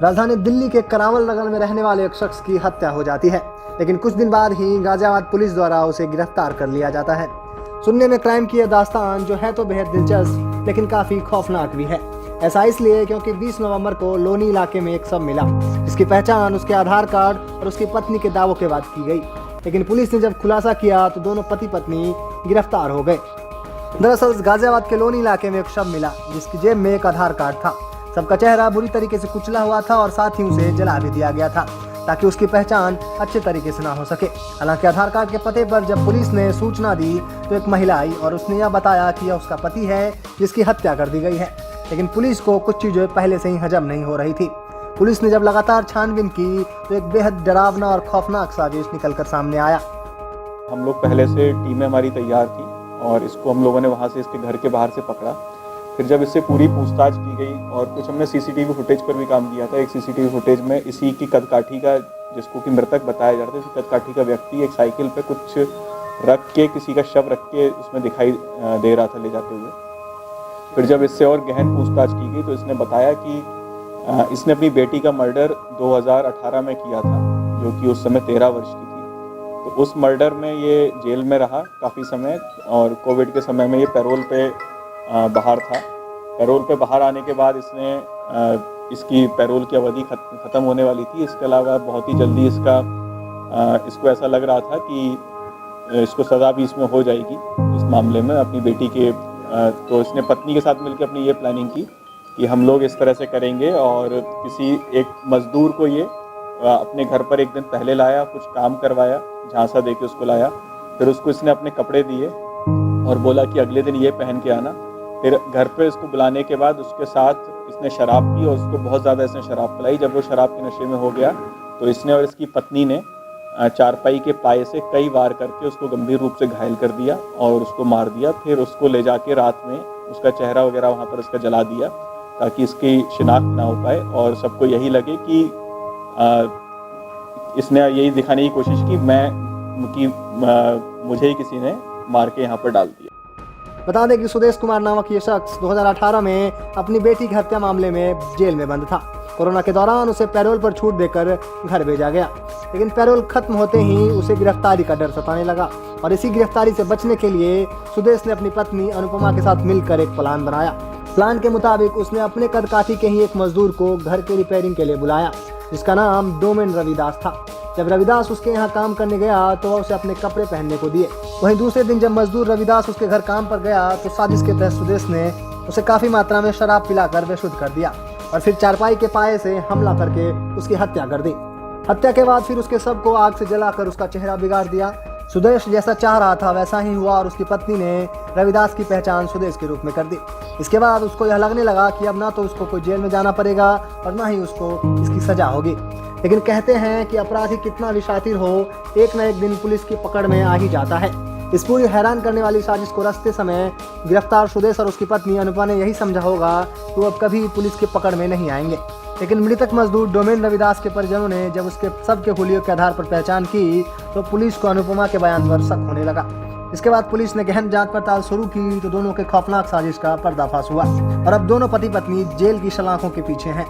राजधानी दिल्ली के करावल नगर में रहने वाले एक शख्स की हत्या हो जाती है, लेकिन कुछ दिन बाद ही गाजियाबाद पुलिस द्वारा उसे गिरफ्तार कर लिया जाता है। सुनने में क्राइम की यह दास्तान जो है तो बेहद दिलचस्प लेकिन काफी खौफनाक भी है। ऐसा इसलिए क्योंकि 20 नवंबर को लोनी इलाके में एक शव मिला, जिसकी पहचान उसके आधार कार्ड और उसकी पत्नी के दावों के बाद की गई। लेकिन पुलिस ने जब खुलासा किया तो दोनों पति पत्नी गिरफ्तार हो गए। दरअसल गाजियाबाद के लोनी इलाके में एक शव मिला, जिसकी जेब में एक आधार कार्ड था। सबका चेहरा बुरी तरीके से कुचला हुआ था और साथ ही उसे जला भी दिया गया था ताकि उसकी पहचान अच्छे तरीके से ना हो सके। हालांकि आधार कार्ड के पते पर जब पुलिस ने सूचना दी तो एक महिला आई और उसने यह बताया कि यह उसका पति है जिसकी हत्या कर दी गई है। लेकिन पुलिस को कुछ चीजें पहले से ही हजम नहीं हो रही थी। पुलिस ने जब लगातार छानबीन की तो एक बेहद डरावना और खौफनाक साजिश निकलकर सामने आया। हम लोग पहले से टीमें हमारी तैयार थी और इसको हम लोगों ने वहाँ से इसके घर के बाहर से पकड़ा। फिर जब इससे पूरी पूछताछ की गई और कुछ हमने सीसीटीवी फुटेज पर भी काम किया था। एक सीसीटीवी फुटेज में इसी की कदकाठी का, जिसको कि मृतक बताया जाता है, इसी कदकाठी का व्यक्ति एक साइकिल पे कुछ रख के, किसी का शव रख के उसमें दिखाई दे रहा था ले जाते हुए। फिर जब इससे और गहन पूछताछ की गई तो इसने बताया कि इसने अपनी बेटी का मर्डर 2018 में किया था, जो कि उस समय 13 वर्ष की थी। तो उस मर्डर में ये जेल में रहा काफ़ी समय और कोविड के समय में ये पैरोल पे बाहर था। पैरोल पे बाहर आने के बाद इसने इसकी पैरोल की अवधि ख़त्म होने वाली थी। इसके अलावा बहुत ही जल्दी इसको ऐसा लग रहा था कि इसको सज़ा भी इसमें हो जाएगी इस मामले में अपनी बेटी के। तो इसने पत्नी के साथ मिलकर अपनी ये प्लानिंग की कि हम लोग इस तरह से करेंगे और किसी एक मज़दूर को ये अपने घर पर एक दिन पहले लाया, कुछ काम करवाया, झांसा दे के उसको लाया। फिर उसको इसने अपने कपड़े दिए और बोला कि अगले दिन ये पहन के आना। फिर घर पे इसको बुलाने के बाद उसके साथ इसने शराब पी और उसको बहुत ज़्यादा इसने शराब पिलाई। जब वो शराब के नशे में हो गया तो इसने और इसकी पत्नी ने चारपाई के पाए से कई वार करके उसको गंभीर रूप से घायल कर दिया और उसको मार दिया। फिर उसको ले जाके रात में उसका चेहरा वगैरह वहाँ पर उसका जला दिया ताकि इसकी शिनाख्त ना हो पाए और सबको यही लगे कि इसने यही दिखाने की कोशिश की मुझे ही किसी ने मार के यहाँ पर डाल दिया। बता दें कि सुदेश कुमार नामक ये शख्स 2018 में अपनी बेटी की हत्या मामले में जेल में बंद था। कोरोना के दौरान उसे पैरोल पर छूट देकर घर भेजा गया, लेकिन पैरोल खत्म होते ही उसे गिरफ्तारी का डर सताने लगा और इसी गिरफ्तारी से बचने के लिए सुदेश ने अपनी पत्नी अनुपमा के साथ मिलकर एक प्लान बनाया। प्लान के मुताबिक उसने अपने कदकाठी के ही एक मजदूर को घर के रिपेयरिंग के लिए बुलाया, जिसका नाम डोमेन रविदास था। जब रविदास उसके यहाँ काम करने गया तो वह उसे अपने कपड़े पहनने को दिए। वहीं दूसरे दिन जब मजदूर रविदास उसके घर काम पर गया तो साजिश के तहत सुदेश ने उसे काफी मात्रा में शराब पिलाकर बेशुद्ध कर दिया और फिर चारपाई के पाए से हमला करके उसकी हत्या कर दी। हत्या के बाद फिर उसके शव को आग से जलाकर उसका चेहरा बिगाड़ दिया। सुदेश जैसा चाह रहा था वैसा ही हुआ और उसकी पत्नी ने रविदास की पहचान सुदेश के रूप में कर दी। इसके बाद उसको यह लगने लगा कि अब ना तो उसको कोई जेल में जाना पड़ेगा और ना ही उसको इसकी सजा होगी। लेकिन कहते हैं कि अपराधी कितना भी शातिर हो, एक न एक दिन पुलिस की पकड़ में आ ही जाता है। इस पूरी हैरान करने वाली साजिश को रचते समय गिरफ्तार सुदेश और उसकी पत्नी अनुपमा ने यही समझा होगा कि वो अब कभी पुलिस की पकड़ में नहीं आएंगे। लेकिन मृतक मजदूर डोमेन रविदास के परिजनों ने जब उसके सबके हुलियों के आधार पर पहचान की तो पुलिस को अनुपमा के बयान पर शक होने लगा। इसके बाद पुलिस ने गहन जांच पड़ताल शुरू की तो दोनों के खौफनाक साजिश का पर्दाफाश हुआ और अब दोनों पति पत्नी जेल की सलाखों के पीछे हैं।